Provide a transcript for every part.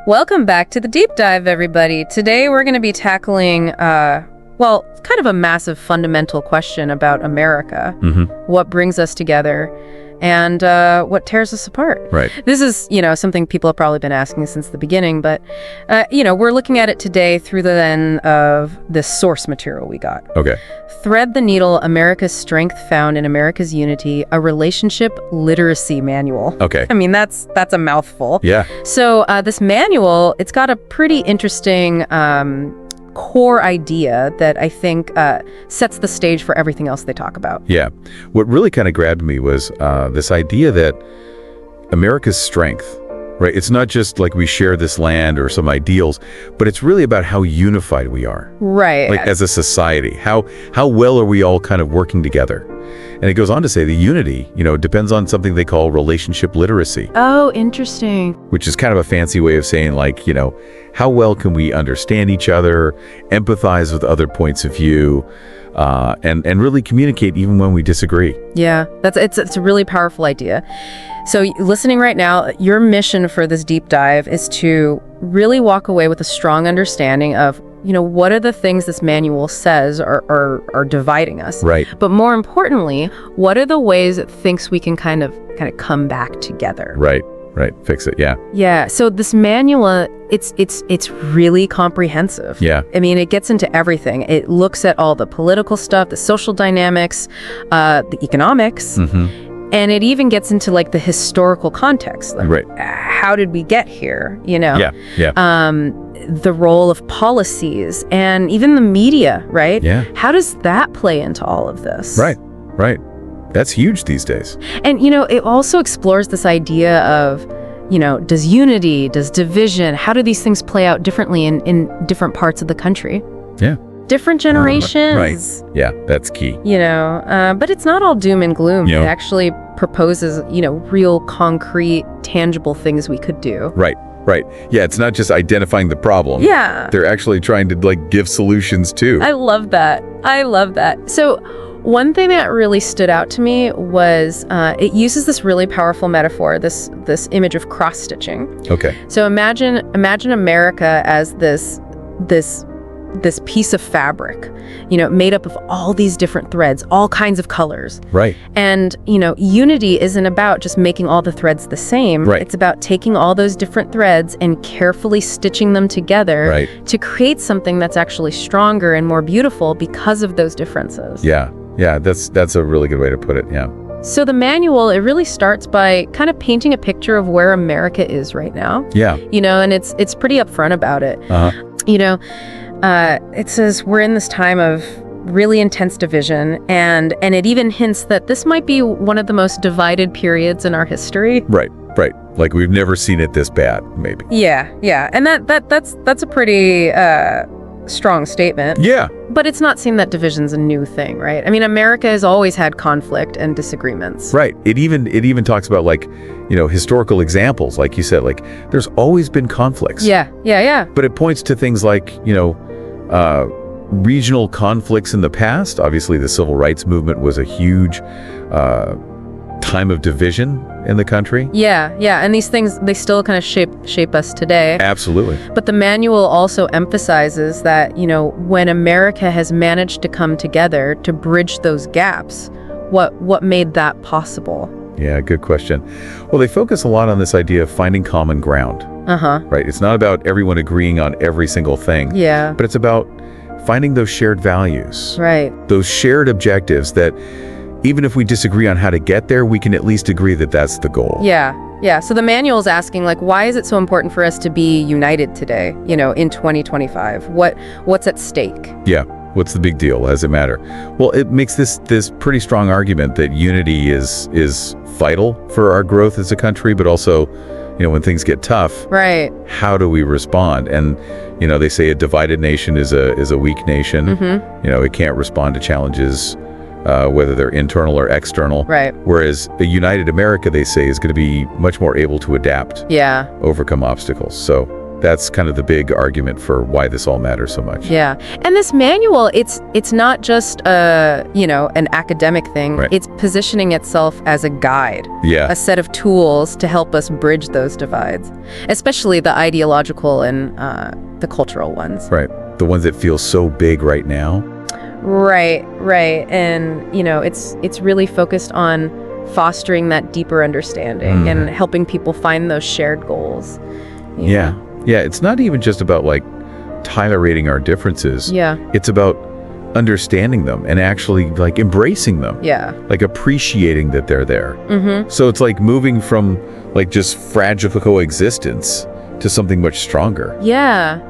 Welcome back to the Deep Dive, everybody. Today we're going to be tackling, kind of a massive fundamental question about America. What brings us together and what tears us apart. Right. This is, something people have probably been asking since the beginning, but, we're looking at it today through the lens of this source material we got. Okay. Thread the Needle, America's Strength Found in America's Unity, a Relationship Literacy Manual. Okay. I mean, that's a mouthful. Yeah. So this manual, it's got a pretty interesting core idea that I think sets the stage for everything else they talk about. Yeah. What really kind of grabbed me was this idea that America's strength, right? It's not just like we share this land or some ideals, but it's really about how unified we are. Right. Like as a society, how well are we all kind of working together? And it goes on to say the unity, depends on something they call relationship literacy. Oh, interesting. Which is kind of a fancy way of saying like, how well can we understand each other, empathize with other points of view, and really communicate even when we disagree. Yeah, it's a really powerful idea. So listening right now, your mission for this deep dive is to really walk away with a strong understanding of, what are the things this manual says are dividing us. Right. But more importantly, what are the ways it thinks we can kind of come back together? Right. Fix it. Yeah. Yeah. So this manual, it's really comprehensive. Yeah. I mean, it gets into everything. It looks at all the political stuff, the social dynamics, the economics, and it even gets into like the historical context. Like, right. How did we get here? Yeah. The role of policies and even the media, right? Yeah. How does that play into all of this? Right. That's huge these days. And, it also explores this idea of, does unity, does division, how do these things play out differently in different parts of the country? Yeah. Different generations. Right. Yeah, that's key. But it's not all doom and gloom. Yeah. It actually proposes, real concrete, tangible things we could do. Right. Yeah, it's not just identifying the problem. Yeah. They're actually trying to give solutions too. I love that. So one thing that really stood out to me was it uses this really powerful metaphor, this image of cross-stitching. Okay. So imagine America as this piece of fabric, made up of all these different threads, all kinds of colors. Right. And, unity isn't about just making all the threads the same. Right. It's about taking all those different threads and carefully stitching them together to create something that's actually stronger and more beautiful because of those differences. Yeah, that's a really good way to put it, yeah. So the manual, it really starts by kind of painting a picture of where America is right now. Yeah. And it's pretty upfront about it. It says we're in this time of really intense division, and it even hints that this might be one of the most divided periods in our history. Right. Like we've never seen it this bad, maybe. Yeah. And that's a pretty strong statement. Yeah. But it's not saying that division's a new thing, right? I mean, America has always had conflict and disagreements. Right. It even talks about historical examples, like you said, there's always been conflicts. Yeah. But it points to things like, regional conflicts in the past. Obviously, the civil rights movement was a huge time of division in the country. Yeah. And these things, they still kind of shape us today. Absolutely. But the manual also emphasizes that, when America has managed to come together to bridge those gaps, what made that possible? Yeah, good question. Well, they focus a lot on this idea of finding common ground. Right. It's not about everyone agreeing on every single thing. Yeah. But it's about finding those shared values. Right. Those shared objectives that even if we disagree on how to get there, we can at least agree that that's the goal. Yeah. So the manual is asking, why is it so important for us to be united today, in 2025? What's at stake? Yeah. What's the big deal? Does it matter? Well, it makes this pretty strong argument that unity is vital for our growth as a country, but also, when things get tough, right? How do we respond? And, they say a divided nation is a weak nation. It can't respond to challenges, whether they're internal or external. Right. Whereas a united America, they say, is going to be much more able to adapt. Yeah. Overcome obstacles. So That's kind of the big argument for why this all matters so much. Yeah. And this manual, it's not just an academic thing. Right. It's positioning itself as a guide. Yeah. A set of tools to help us bridge those divides, especially the ideological and the cultural ones. Right. The ones that feel so big right now. Right. And, it's really focused on fostering that deeper understanding and helping people find those shared goals. Yeah. Yeah, it's not even just about like tolerating our differences. Yeah. It's about understanding them and actually like embracing them. Yeah. Like appreciating that they're there. So it's like moving from like just fragile coexistence to something much stronger. Yeah.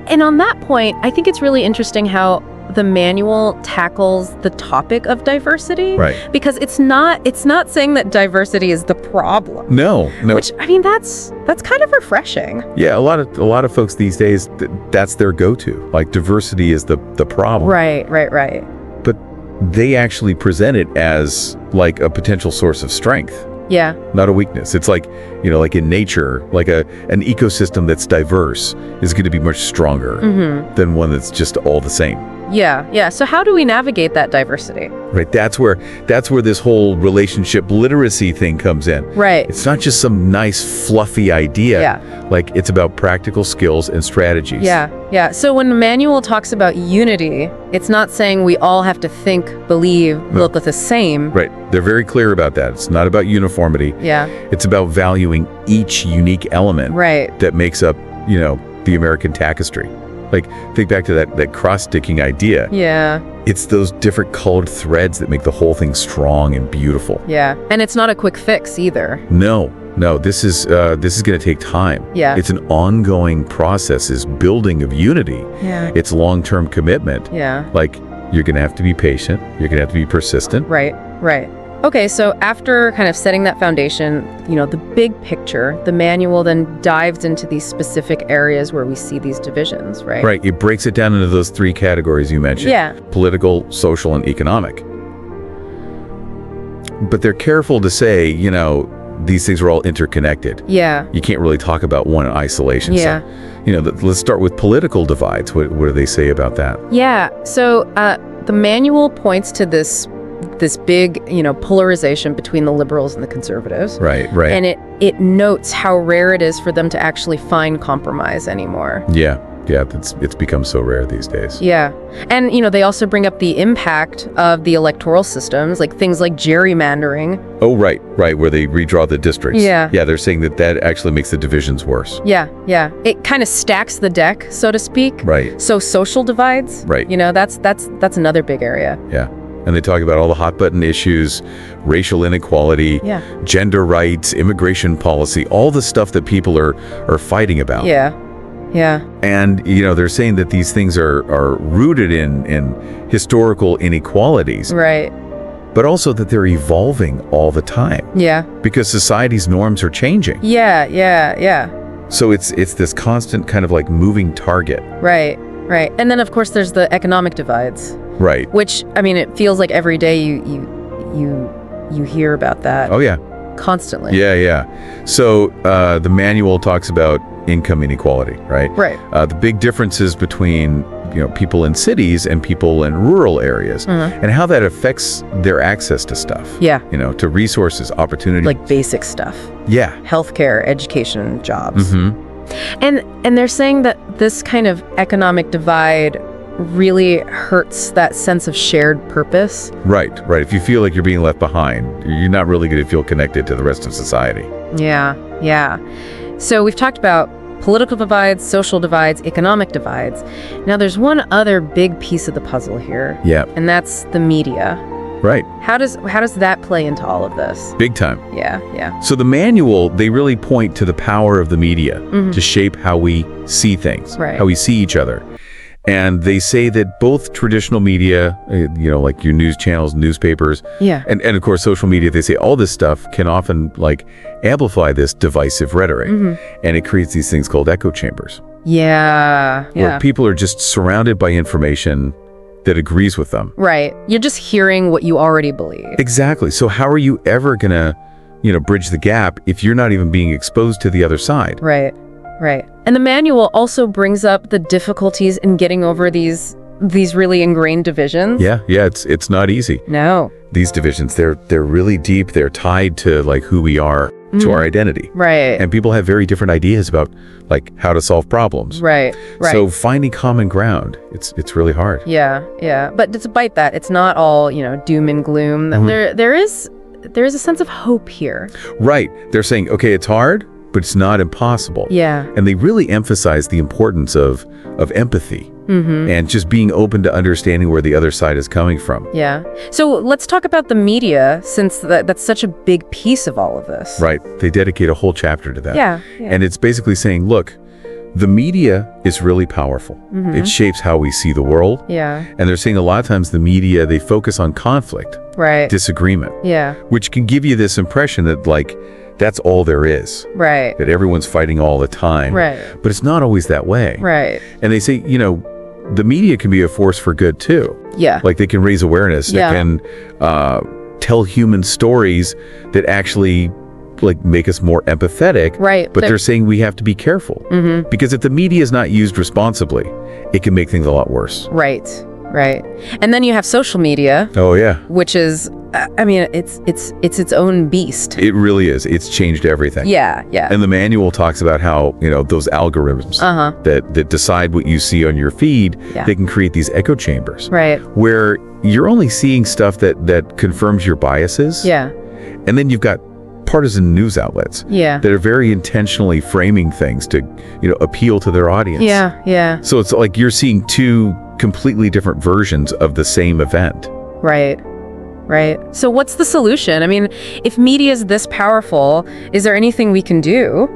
And on that point, I think it's really interesting how the manual tackles the topic of diversity. Right. Because it's not saying that diversity is the problem. No. Which, I mean, that's kind of refreshing. Yeah, a lot of folks these days, that's their go-to. Like diversity is the problem. Right. But they actually present it as like a potential source of strength. Yeah. Not a weakness. It's like, like in nature, like an ecosystem that's diverse is going to be much stronger than one that's just all the same. Yeah. So how do we navigate that diversity? Right. That's where this whole relationship literacy thing comes in. Right. It's not just some nice fluffy idea. Yeah. Like it's about practical skills and strategies. Yeah. So when the manual talks about unity, it's not saying we all have to think, believe, look the same. Right. They're very clear about that. It's not about uniformity. Yeah. It's about valuing each unique element that makes up, the American tapestry. Like, think back to that cross-sticking idea. Yeah. It's those different colored threads that make the whole thing strong and beautiful. Yeah. And it's not a quick fix either. No, this is going to take time. Yeah. It's an ongoing process, is building of unity. Yeah. It's long-term commitment. Yeah. Like, you're going to have to be patient. You're going to have to be persistent. Right. Okay, so after kind of setting that foundation, the big picture, the manual then dives into these specific areas where we see these divisions, right? Right. It breaks it down into those three categories you mentioned. Yeah. Political, social, and economic. But they're careful to say, these things are all interconnected. Yeah. You can't really talk about one in isolation. Yeah. So, let's start with political divides. What do they say about that? Yeah. So the manual points to this big, polarization between the liberals and the conservatives. Right. And it notes how rare it is for them to actually find compromise anymore. Yeah, it's become so rare these days. Yeah. And, they also bring up the impact of the electoral systems, like things like gerrymandering. Oh, right, where they redraw the districts. Yeah. Yeah, they're saying that actually makes the divisions worse. Yeah. It kind of stacks the deck, so to speak. Right. So social divides. Right. That's another big area. Yeah. And they talk about all the hot button issues, racial inequality, gender rights, immigration policy, all the stuff that people are fighting about. Yeah. And, they're saying that these things are rooted in historical inequalities. Right. But also that they're evolving all the time. Yeah. Because society's norms are changing. Yeah. So it's this constant kind of like moving target. Right. And then, of course, there's the economic divides. Right. Which, I mean, it feels like every day you hear about that. Oh, yeah. Constantly. Yeah. So the manual talks about income inequality, right? Right. The big differences between, people in cities and people in rural areas and how that affects their access to stuff. Yeah. To resources, opportunity. Like basic stuff. Yeah. Healthcare, education, jobs. And they're saying that this kind of economic divide really hurts that sense of shared purpose. Right. If you feel like you're being left behind, you're not really going to feel connected to the rest of society. Yeah. So we've talked about political divides, social divides, economic divides. Now there's one other big piece of the puzzle here. Yeah. And that's the media. Right. How does that play into all of this? Big time. Yeah. So the manual, they really point to the power of the media to shape how we see things, how we see each other. And they say that both traditional media, like your news channels, newspapers, and of course social media, they say all this stuff can often like amplify this divisive rhetoric. And it creates these things called echo chambers. Yeah. Where people are just surrounded by information that agrees with them. Right. You're just hearing what you already believe. Exactly. So how are you ever going to, bridge the gap if you're not even being exposed to the other side? Right. And the manual also brings up the difficulties in getting over these really ingrained divisions. Yeah, it's not easy. No. These divisions, they're really deep. They're tied to like who we are, to our identity. Right. And people have very different ideas about like how to solve problems. Right. So finding common ground, it's really hard. Yeah. But despite that, it's not all, doom and gloom. There is a sense of hope here. Right. They're saying, okay, it's hard, but it's not impossible. Yeah. And they really emphasize the importance of empathy. And just being open to understanding where the other side is coming from. Yeah. So let's talk about the media, since that's such a big piece of all of this. Right. They dedicate a whole chapter to that. Yeah. And it's basically saying, look, the media is really powerful. It shapes how we see the world. Yeah. And they're saying a lot of times the media, they focus on conflict, right, disagreement, yeah, which can give you this impression that like, that's all there is. Right. That everyone's fighting all the time. Right. But it's not always that way. Right. And they say, the media can be a force for good too. Yeah. Like they can raise awareness. Yeah. They can tell human stories that actually like make us more empathetic. Right. But they're saying we have to be careful. Because if the media is not used responsibly, it can make things a lot worse. Right. And then you have social media. Oh yeah. Which is, it's its own beast. It really is. It's changed everything. Yeah. And the manual talks about how, those algorithms that decide what you see on your feed, they can create these echo chambers. Right. Where you're only seeing stuff that confirms your biases. Yeah. And then you've got partisan news outlets that are very intentionally framing things to, appeal to their audience. Yeah. So it's like you're seeing two completely different versions of the same event. Right. So what's the solution? I mean, if media is this powerful, is there anything we can do?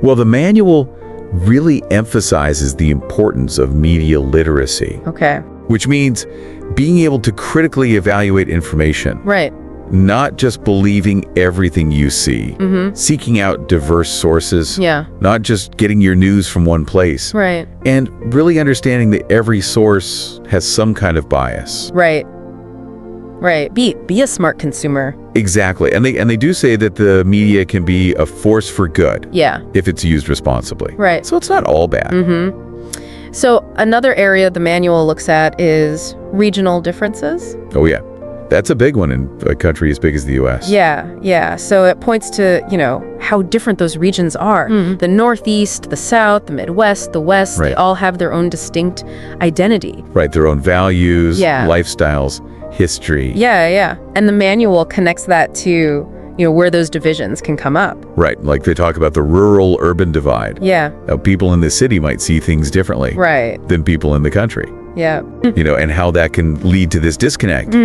Well, the manual really emphasizes the importance of media literacy. Okay. Which means being able to critically evaluate information. Right. Not just believing everything you see. Seeking out diverse sources. Yeah. Not just getting your news from one place. Right. And really understanding that every source has some kind of bias. Right. Be a smart consumer. Exactly. And they do say that the media can be a force for good. Yeah. If it's used responsibly. Right. So it's not all bad. So another area the manual looks at is regional differences. Oh yeah. That's a big one in a country as big as the U.S. Yeah. So it points to, how different those regions are. The Northeast, the South, the Midwest, the West, they all have their own distinct identity. Right, their own values, lifestyles, history. Yeah. And the manual connects that to, where those divisions can come up. Right, like they talk about the rural-urban divide. Yeah. How people in the city might see things differently than people in the country. Yeah. And how that can lead to this disconnect.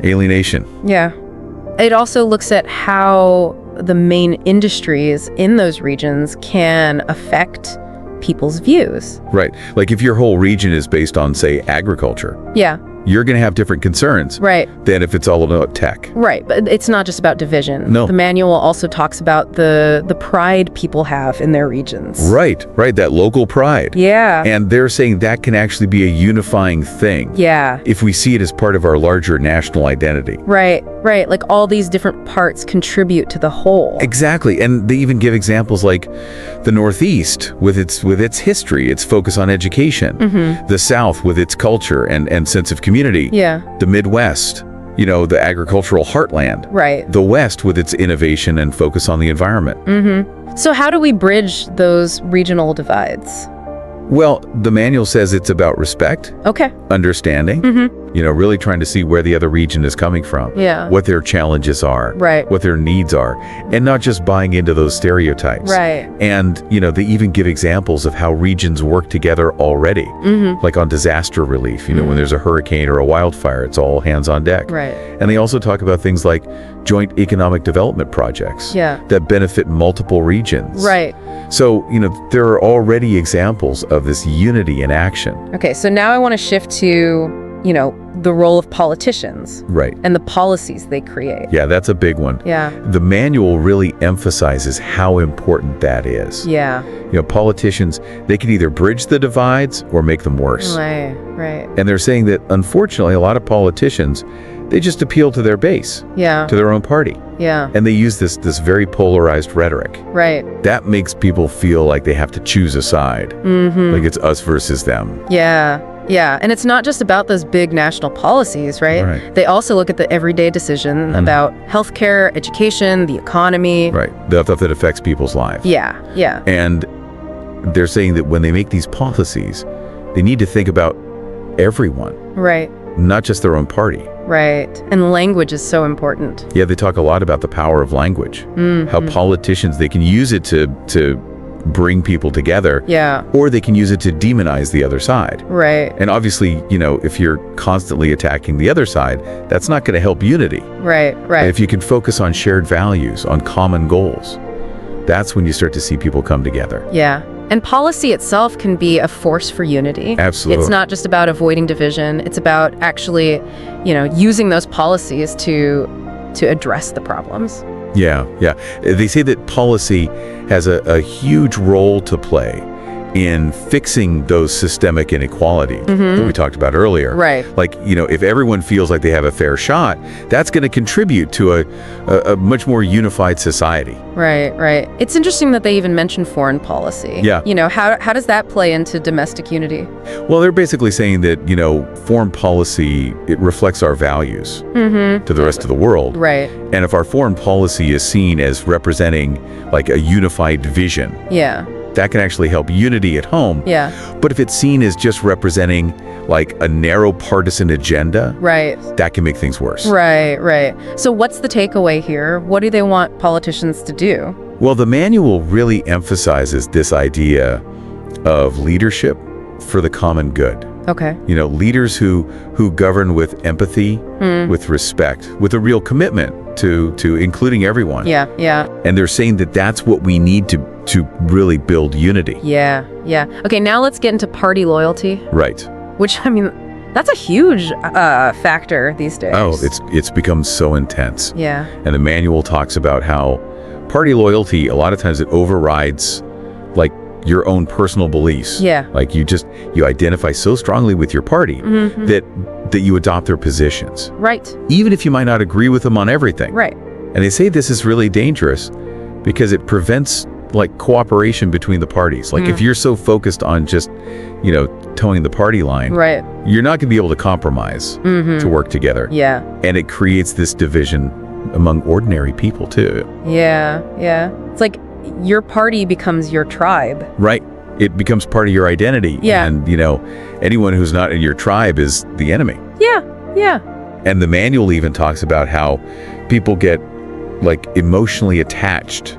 Alienation. Yeah. It also looks at how the main industries in those regions can affect people's views. Right. Like if your whole region is based on, say, agriculture. Yeah. You're going to have different concerns than if it's all about tech. Right, but it's not just about division. No. The manual also talks about the pride people have in their regions. Right, that local pride. Yeah. And they're saying that can actually be a unifying thing. Yeah. If we see it as part of our larger national identity. Right. Like all these different parts contribute to the whole. Exactly. And they even give examples like the Northeast with its history, its focus on education. The South with its culture and sense of community. Yeah. The Midwest, the agricultural heartland. Right. The West with its innovation and focus on the environment. So how do we bridge those regional divides? Well, the manual says it's about respect. Okay. Understanding. Really trying to see where the other region is coming from. Yeah. What their challenges are. Right. What their needs are. And not just buying into those stereotypes. Right. And, they even give examples of how regions work together already. Like on disaster relief, when there's a hurricane or a wildfire, it's all hands on deck. Right. And they also talk about things like joint economic development projects. That benefit multiple regions. Right. So, there are already examples of this unity in action. Okay, so now I want to shift to, the role of politicians. Right. And the policies they create. Yeah, that's a big one. Yeah. The manual really emphasizes how important that is. Yeah. Politicians, they can either bridge the divides or make them worse. Right. And they're saying that, unfortunately, a lot of politicians, they just appeal to their base. Yeah. To their own party. Yeah. And they use this very polarized rhetoric. Right. That makes people feel like they have to choose a side. Like it's us versus them. Yeah. Yeah, and it's not just about those big national policies, right? They also look at the everyday decision about healthcare, education, the economy. Right, the stuff that affects people's lives. Yeah, yeah. And they're saying that when they make these policies, they need to think about everyone. Right. Not just their own party. Right, and language is so important. Yeah, they talk a lot about the power of language. How politicians, they can use it to bring people together. Yeah. Or they can use it to demonize the other side. Right. And obviously, if you're constantly attacking the other side, that's not going to help unity. Right, right. And if you can focus on shared values, on common goals, that's when you start to see people come together. Yeah. And policy itself can be a force for unity. Absolutely. It's not just about avoiding division. It's about actually, using those policies to address the problems. Yeah, yeah. They say that policy has a huge role to play in fixing those systemic inequalities that we talked about earlier. Right. Like, if everyone feels like they have a fair shot, that's going to contribute to a much more unified society. Right, right. It's interesting that they even mention foreign policy. Yeah. How does that play into domestic unity? Well, they're basically saying that, foreign policy, it reflects our values to the rest of the world. Right. And if our foreign policy is seen as representing like a unified vision, yeah, that can actually help unity at home. Yeah. But if it's seen as just representing like a narrow partisan agenda, right, that can make things worse. Right, right. So what's the takeaway here? What do they want politicians to do? Well, the manual really emphasizes this idea of leadership for the common good. Okay. Leaders who govern with empathy, with respect, with a real commitment to including everyone. Yeah, yeah. And they're saying that that's what we need to really build unity. Yeah, yeah. Okay, now let's get into party loyalty. Right. Which, that's a huge factor these days. Oh, it's become so intense. Yeah. And the manual talks about how party loyalty, a lot of times it overrides like your own personal beliefs. Yeah. Like you identify so strongly with your party that you adopt their positions. Right. Even if you might not agree with them on everything. Right. And they say this is really dangerous because it prevents like cooperation between the parties. Like if you're so focused on just, towing the party line, right, you're not going to be able to compromise to work together. Yeah. And it creates this division among ordinary people too. Yeah, yeah. It's like your party becomes your tribe. Right. It becomes part of your identity. Yeah. And, anyone who's not in your tribe is the enemy. Yeah, yeah. And the manual even talks about how people get like emotionally attached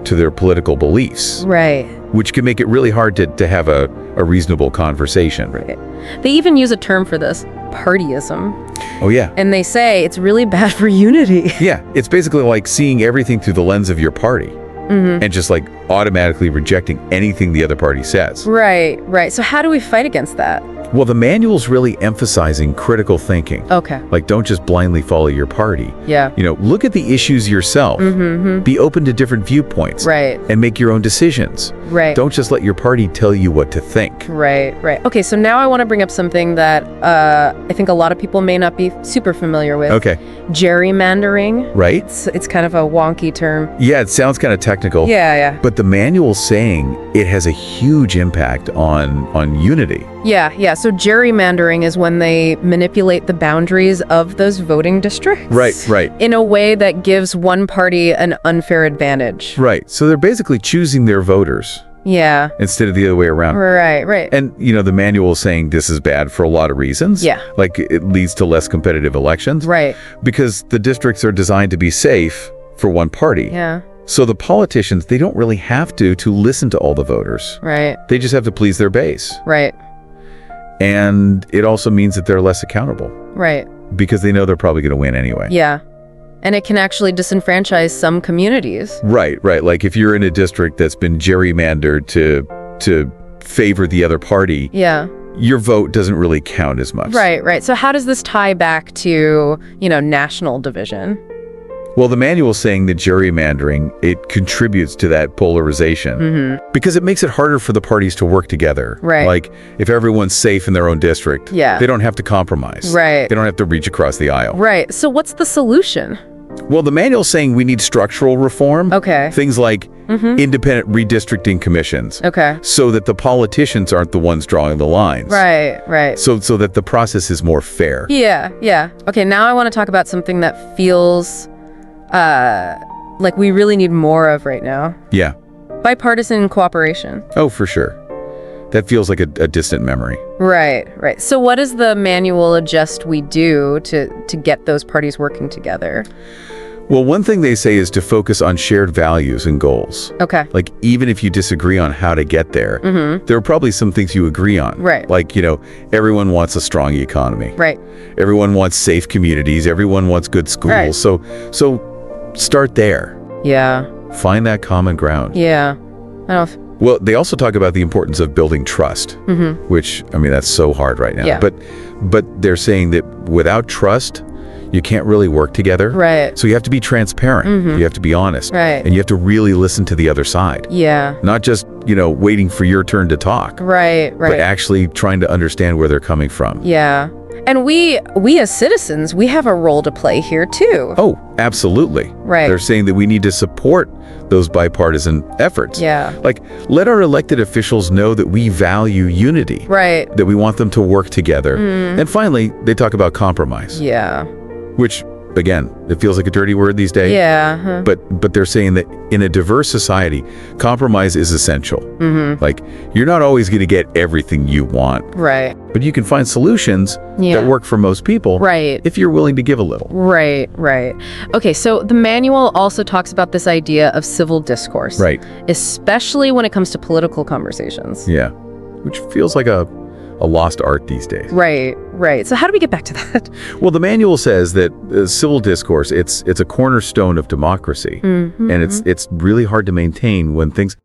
to their political beliefs. Right. Which can make it really hard to have a reasonable conversation. Right. They even use a term for this, partyism. Oh, yeah. And they say it's really bad for unity. Yeah. It's basically like seeing everything through the lens of your party. And just like automatically rejecting anything the other party says. Right, right. So how do we fight against that? Well, the manual's really emphasizing critical thinking. Okay. Like, don't just blindly follow your party. Yeah. Look at the issues yourself. Be open to different viewpoints. Right. And make your own decisions. Right. Don't just let your party tell you what to think. Right, right. Okay, so now I want to bring up something that I think a lot of people may not be super familiar with. Okay. Gerrymandering. Right? It's kind of a wonky term. Yeah, it sounds kind of technical. Yeah, yeah. But the manual's saying it has a huge impact on unity. Yeah, yeah. So gerrymandering is when they manipulate the boundaries of those voting districts. Right, right. In a way that gives one party an unfair advantage. Right. So they're basically choosing their voters. Yeah. Instead of the other way around. Right, right. And, the manual is saying this is bad for a lot of reasons. Yeah. Like it leads to less competitive elections. Right. Because the districts are designed to be safe for one party. Yeah. So the politicians, they don't really have to listen to all the voters. Right. They just have to please their base. Right. And it also means that they're less accountable. Right. Because they know they're probably going to win anyway. Yeah. And it can actually disenfranchise some communities. Right, right. Like if you're in a district that's been gerrymandered to favor the other party, yeah, your vote doesn't really count as much. Right, right. So how does this tie back to, national division? Well, the manual's saying that gerrymandering, it contributes to that polarization because it makes it harder for the parties to work together. Right. Like if everyone's safe in their own district, yeah, they don't have to compromise. Right. They don't have to reach across the aisle. Right. So what's the solution? Well, the manual's saying we need structural reform. Okay. Things like independent redistricting commissions. Okay. So that the politicians aren't the ones drawing the lines. Right. So that the process is more fair. Yeah. Okay, now I want to talk about something that feels like we really need more of right now. Yeah. Bipartisan cooperation. Oh, for sure. That feels like a distant memory. Right. So what does the manual adjust we do to get those parties working together? Well, one thing they say is to focus on shared values and goals. Okay. Like, even if you disagree on how to get there, there are probably some things you agree on. Right. Like, everyone wants a strong economy. Right. Everyone wants safe communities. Everyone wants good schools. Right. So start there. Yeah. Find that common ground. Yeah. I don't know. Well, they also talk about the importance of building trust, which, I mean, that's so hard right now. Yeah. But they're saying that without trust, you can't really work together. Right. So you have to be transparent. You have to be honest. Right. And you have to really listen to the other side. Yeah. Not just, waiting for your turn to talk. Right. But actually trying to understand where they're coming from. Yeah. And we as citizens, we have a role to play here too. Oh, absolutely. Right. They're saying that we need to support those bipartisan efforts. Yeah. Like, let our elected officials know that we value unity. Right. That we want them to work together. And finally, they talk about compromise. Yeah. Which, again, it feels like a dirty word these days. Yeah. But they're saying that in a diverse society, compromise is essential. Like, you're not always going to get everything you want. Right. But you can find solutions that work for most people. Right. If you're willing to give a little. Right. Okay, so the manual also talks about this idea of civil discourse. Right. Especially when it comes to political conversations. Yeah. Which feels like a lost art these days. Right. So how do we get back to that? Well, the manual says that civil discourse, it's a cornerstone of democracy. And it's really hard to maintain when things